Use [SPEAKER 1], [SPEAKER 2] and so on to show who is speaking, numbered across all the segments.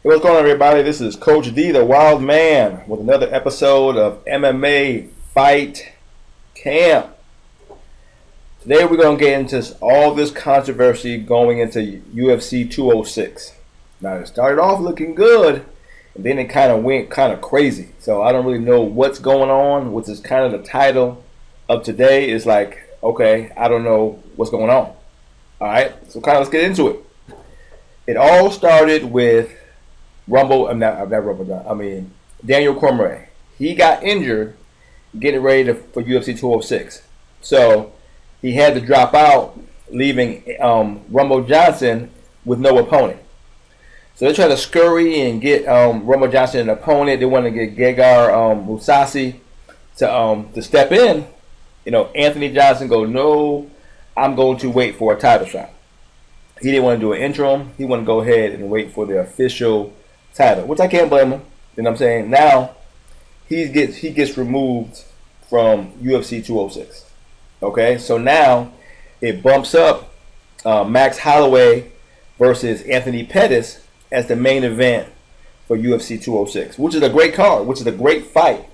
[SPEAKER 1] Hey, what's going on, everybody? This is Coach D, the Wild Man, with another episode of MMA Fight Camp. Today, we're going to get into all this controversy going into UFC 206. Now, it started off looking good, and then it kind of went kind of crazy. So, I don't really know what's going on, which is kind of the title of today. Is like, okay, I don't know what's going on. All right, so kind of let's get into it. It all started with Daniel Cormier. He got injured getting ready for UFC 206. So he had to drop out, leaving Rumble Johnson with no opponent. So they tried to scurry and get Rumble Johnson an opponent. They wanted to get Gegard Mousasi to step in. You know, Anthony Johnson goes, no, I'm going to wait for a title shot. He didn't want to do an interim. He wanted to go ahead and wait for the official title, which I can't blame him. You know what I'm saying? Now he gets removed from UFC 206. Okay, so now it bumps up Max Holloway versus Anthony Pettis as the main event for UFC 206, which is a great card, which is a great fight.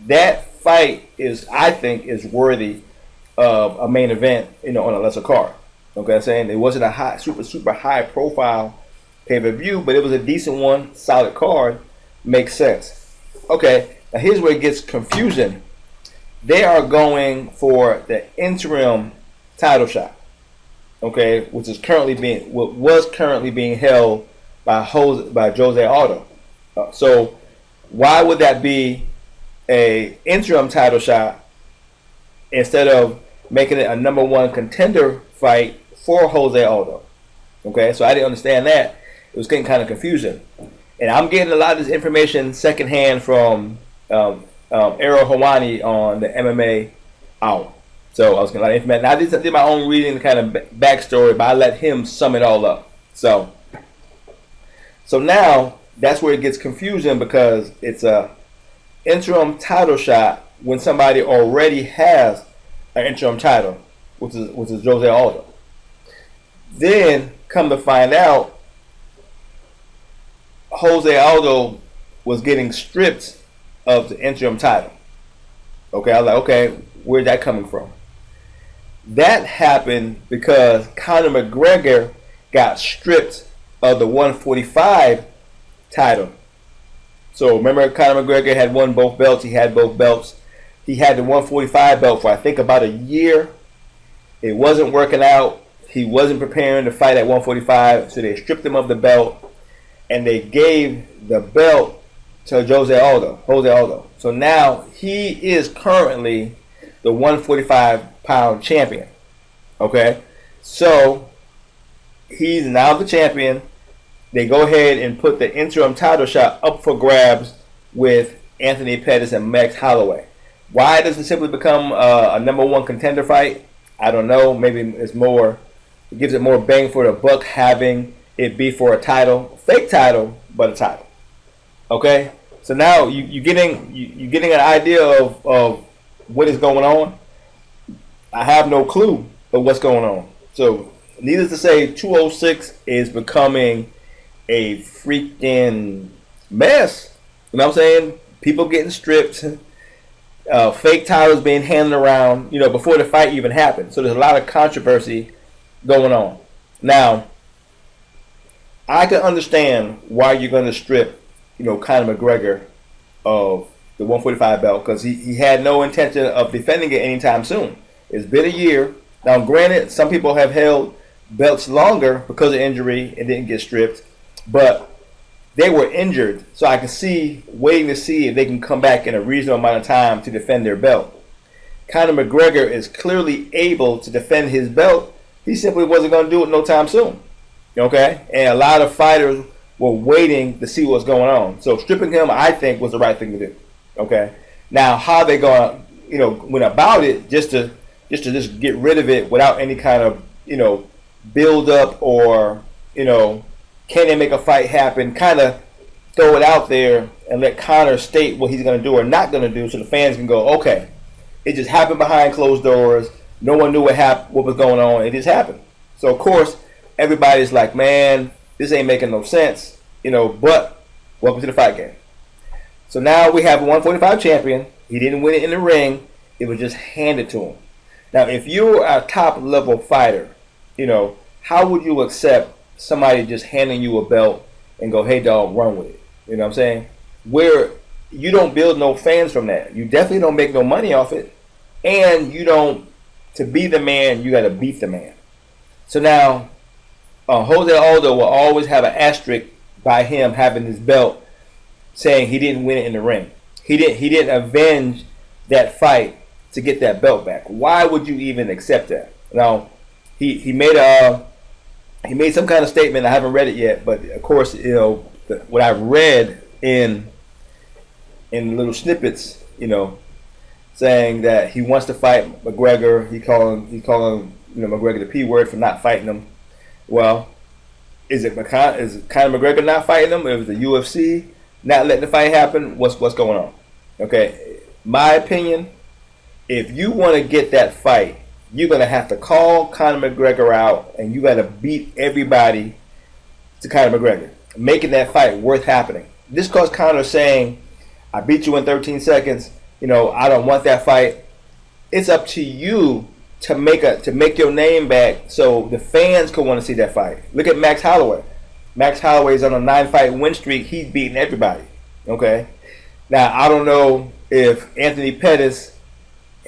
[SPEAKER 1] That fight I think, is worthy of a main event, on a lesser card. Okay, I'm saying it wasn't a super high profile pay-per-view, but it was a decent one, solid card, makes sense. Okay, now here's where it gets confusing. They are going for the interim title shot, okay, which was currently being held by Jose Aldo. So why would that be a interim title shot instead of making it a number one contender fight for Jose Aldo? Okay, so I didn't understand that. It was getting kind of confusing. And I'm getting a lot of this information secondhand from Errol Hawani on the MMA Hour. So I was getting a lot of information. I did my own reading, kind of backstory, but I let him sum it all up. So now that's where it gets confusing, because it's a interim title shot when somebody already has an interim title, which is Jose Aldo. Then come to find out, Jose Aldo was getting stripped of the interim title. Okay, I was like, okay, where's that coming from? That happened because Conor McGregor got stripped of the 145 title. So remember, Conor McGregor had won both belts. He had both belts. He had the 145 belt for I think about a year. It wasn't working out. He wasn't preparing to fight at 145, so they stripped him of the belt, and they gave the belt to Jose Aldo. So now he is currently the 145-pound champion. Okay? So he's now the champion. They go ahead and put the interim title shot up for grabs with Anthony Pettis and Max Holloway. Why does it simply become a number one contender fight? I don't know. Maybe it gives it more bang for the buck having it be for a title, fake title, but a title. Okay, so now you're getting an idea of what is going on. I have no clue of what's going on. So needless to say, 206 is becoming a freaking mess. You know what I'm saying? People getting stripped, fake titles being handed around, before the fight even happened. So there's a lot of controversy going on. Now, I can understand why you're going to strip, Conor McGregor of the 145 belt, because he had no intention of defending it anytime soon. It's been a year. Now, granted, some people have held belts longer because of injury and didn't get stripped, but they were injured, so I can see waiting to see if they can come back in a reasonable amount of time to defend their belt. Conor McGregor is clearly able to defend his belt. He simply wasn't going to do it no time soon. Okay? And a lot of fighters were waiting to see what's going on. So stripping him, I think, was the right thing to do. Okay? Now, how they going to, went about it just to get rid of it without any kind of, build up or, can they make a fight happen? Kind of throw it out there and let Conor state what he's going to do or not going to do, so the fans can go, okay, it just happened behind closed doors. No one knew what was going on. It just happened. So, of course, everybody's like, man, this ain't making no sense. But Welcome to the fight game. So now we have a 145 champion. He didn't win it in the ring. It was just handed to him. Now, if you're a top level fighter, how would you accept somebody just handing you a belt and go, hey, dog, run with it? You know what I'm saying? Where you don't build no fans from that. You definitely don't make no money off it. And you don't, to be the man, you got to beat the man. So now, Jose Aldo will always have an asterisk by him having this belt saying he didn't win it in the ring. He didn't avenge that fight to get that belt back. Why would you even accept that? Now, he made some kind of statement. I haven't read it yet, but of course, what I've read in little snippets, saying that he wants to fight McGregor. He calling McGregor the P word for not fighting him. Well, is Conor McGregor not fighting him? Is the UFC not letting the fight happen? What's going on? Okay, my opinion, if you want to get that fight, you're going to have to call Conor McGregor out, and you got to beat everybody to Conor McGregor, making that fight worth happening. This cause Conor saying, I beat you in 13 seconds, I don't want that fight. It's up to you to make your name back so the fans can want to see that fight. Look at Max Holloway. Max Holloway's on a 9-fight win streak. He's beating everybody. Okay? Now, I don't know if Anthony Pettis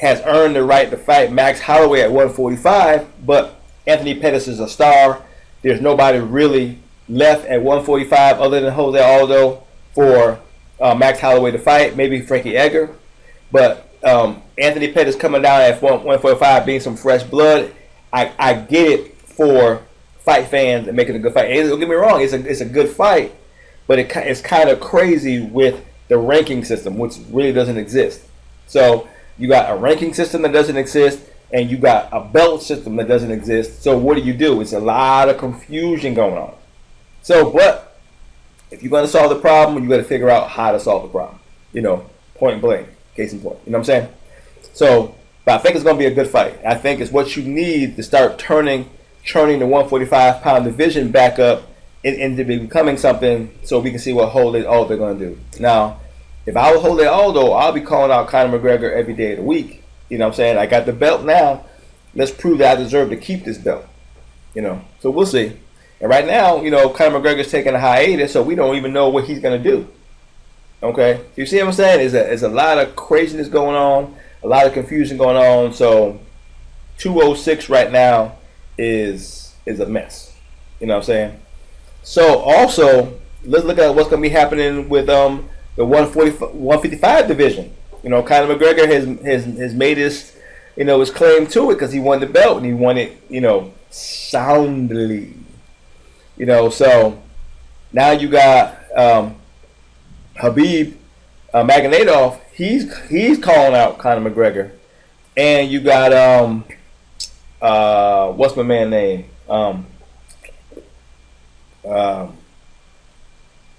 [SPEAKER 1] has earned the right to fight Max Holloway at 145, but Anthony Pettis is a star. There's nobody really left at 145 other than Jose Aldo for Max Holloway to fight. Maybe Frankie Edgar. But Anthony Pettis coming down at 145, being some fresh blood. I get it for fight fans and making a good fight. And don't get me wrong, it's a good fight, but it's kind of crazy with the ranking system, which really doesn't exist. So you got a ranking system that doesn't exist, and you got a belt system that doesn't exist. So what do? It's a lot of confusion going on. So, but if you're going to solve the problem, you got to figure out how to solve the problem. Point blank. Case in point. You know what I'm saying? So, but I think it's going to be a good fight. I think it's what you need to start churning the 145-pound division back up into becoming something so we can see what Jose Aldo going to do. Now, if I was Jose Aldo, I'll be calling out Conor McGregor every day of the week. You know what I'm saying? I got the belt now. Let's prove that I deserve to keep this belt. So we'll see. And right now, Conor McGregor's taking a hiatus, so we don't even know what he's going to do. Okay, you see what I'm saying? There's a lot of craziness going on, a lot of confusion going on. So 206 right now is a mess. You know what I'm saying? So also, let's look at what's going to be happening with the 155 division. Conor McGregor has made his claim to it because he won the belt and he won it soundly. So now you got Habib Magomedov, he's calling out Conor McGregor, and you got what's my man name?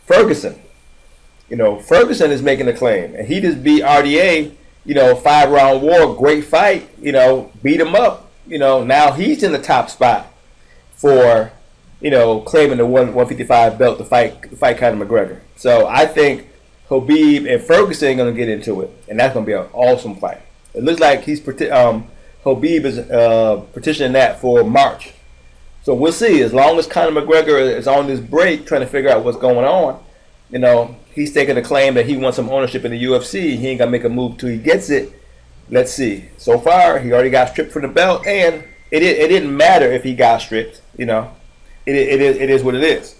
[SPEAKER 1] Ferguson. Ferguson is making a claim, and he just beat RDA. 5-round war, great fight. Beat him up. Now he's in the top spot for claiming the 155 belt to fight Conor McGregor. So I think Habib and Ferguson are going to get into it, and that's going to be an awesome fight. It looks like Habib is petitioning that for March. So we'll see. As long as Conor McGregor is on this break trying to figure out what's going on, he's taking a claim that he wants some ownership in the UFC. He ain't going to make a move till he gets it. Let's see. So far, he already got stripped from the belt, and it didn't matter if he got stripped. It is what it is.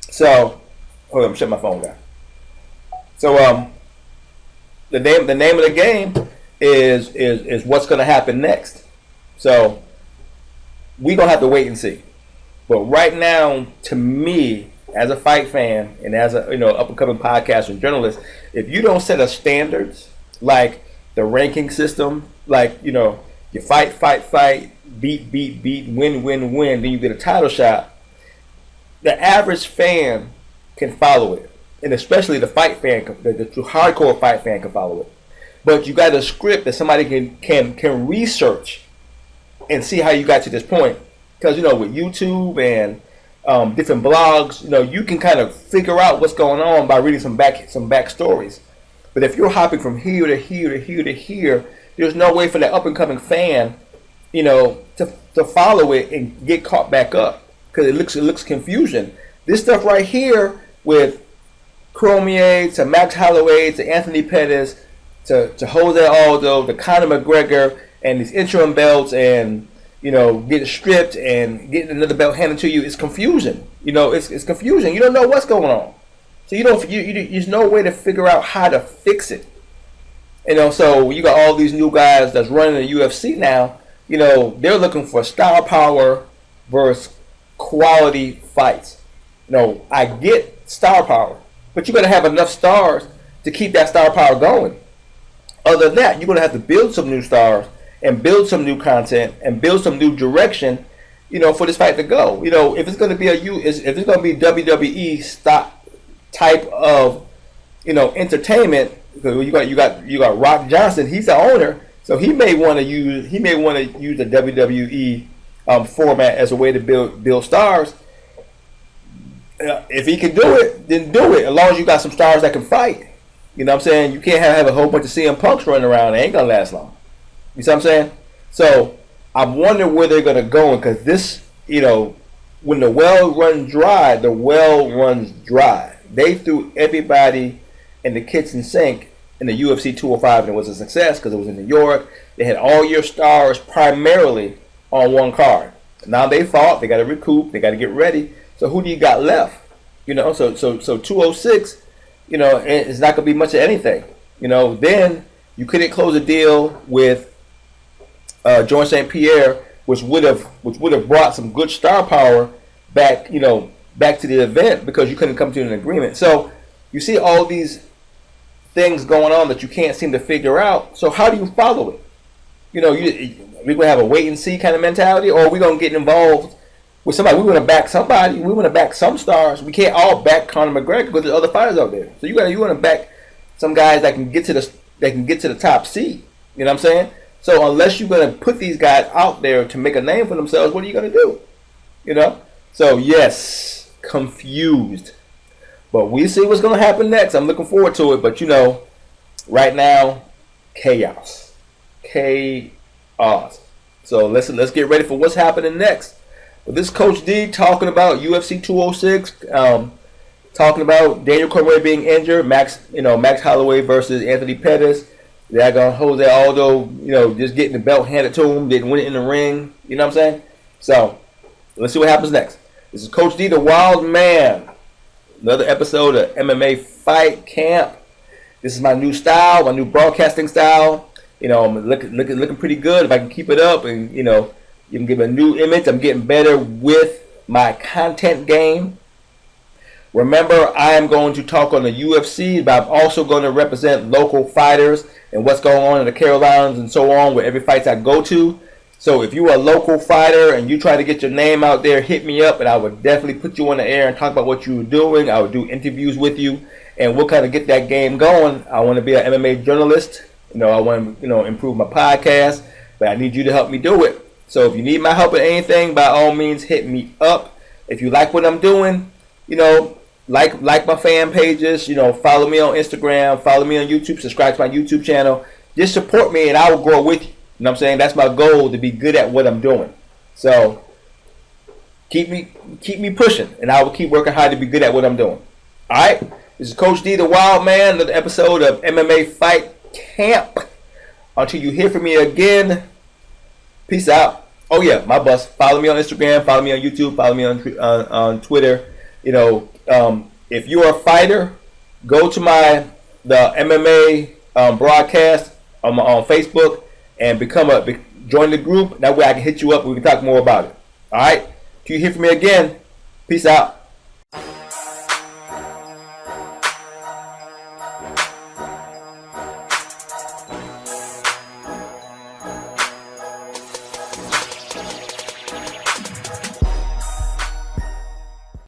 [SPEAKER 1] So, hold on, I'm shutting my phone down. So, the name of the game is what's going to happen next. So, we gonna have to wait and see. But right now, to me, as a fight fan and as a up and coming podcaster and journalist, if you don't set a standards like the ranking system, like you fight, beat, win, then you get a title shot, the average fan can follow it. And especially the fight fan, the true hardcore fight fan can follow it. But you got a script that somebody can research and see how you got to this point. Because with YouTube and different blogs. You can kind of figure out what's going on by reading some back stories. But if you're hopping from here to here to here to here, there's no way for that up and coming fan, to follow it and get caught back up, because it looks confusion. This stuff right here with Cormier to Max Holloway to Anthony Pettis to Jose Aldo to Conor McGregor and these interim belts and getting stripped and getting another belt handed to you, it's confusion. It's confusing. You don't know what's going on, so there's no way to figure out how to fix it. So you got all these new guys that's running the UFC now. They're looking for star power versus quality fights. I get star power, but you got to have enough stars to keep that star power going. Other than that, you're going to have to build some new stars and build some new content and build some new direction, for this fight to go. If it's going to be if it's going to be WWE type of, entertainment, because you got Rock Johnson, he's the owner, so he may want to use the WWE format as a way to build stars. If he can do it, then do it. As long as you got some stars that can fight. You know what I'm saying? You can't have a whole bunch of CM Punks running around. It ain't gonna last long. You see what I'm saying? So I'm wondering where they're gonna go, because this, when the well runs dry, the well runs dry. They threw everybody in the kitchen sink in the UFC 205, and it was a success because it was in New York. They had all your stars primarily on one card. Now they fought. They got to recoup. They got to get ready. So who do you got left? So 206. It's not going to be much of anything. Then you couldn't close a deal with Georges St. Pierre, which would have brought some good star power back to the event, because you couldn't come to an agreement. So you see all these things going on that you can't seem to figure out. So how do you follow it? We're going to have a wait and see kind of mentality, or are we going to get involved with somebody? We want to back somebody. We want to back some stars. We can't all back Conor McGregor because there's other fighters out there. So you want to back some guys that can get to the top seed. You know what I'm saying? So unless you're going to put these guys out there to make a name for themselves, what are you going to do? So yes, confused. But we see what's going to happen next. I'm looking forward to it. But right now, chaos. So let's get ready for what's happening next. But this Coach D talking about UFC 206, talking about Daniel Cormier being injured, Max Holloway versus Anthony Pettis. They're going to Jose Aldo, just getting the belt handed to him, didn't win it in the ring. You know what I'm saying? So let's see what happens next. This is Coach D, the Wild Man. Another episode of MMA Fight Camp. This is my new style, my new broadcasting style. I'm looking pretty good if I can keep it up, and you can give a new image. I'm getting better with my content game. Remember, I am going to talk on the UFC, but I'm also going to represent local fighters and what's going on in the Carolinas and so on, with every fight I go to. So if you're a local fighter and you try to get your name out there, hit me up, and I would definitely put you on the air and talk about what you're doing. I would do interviews with you, and we'll kind of get that game going. I want to be an MMA journalist. I want to improve my podcast, but I need you to help me do it. So if you need my help with anything, by all means, hit me up. If you like what I'm doing, like my fan pages, follow me on Instagram, follow me on YouTube, subscribe to my YouTube channel. Just support me, and I will grow with you. You know what I'm saying? That's my goal, to be good at what I'm doing. So keep me pushing, and I will keep working hard to be good at what I'm doing. All right? This is Coach D, the Wild Man, another episode of MMA Fight Camp. Until you hear from me again, peace out. Oh yeah, my boss. Follow me on Instagram, follow me on YouTube, follow me on Twitter. If you're a fighter, go to the MMA broadcast on Facebook and join the group. That way I can hit you up and we can talk more about it. All right? Till you hear from me again, peace out.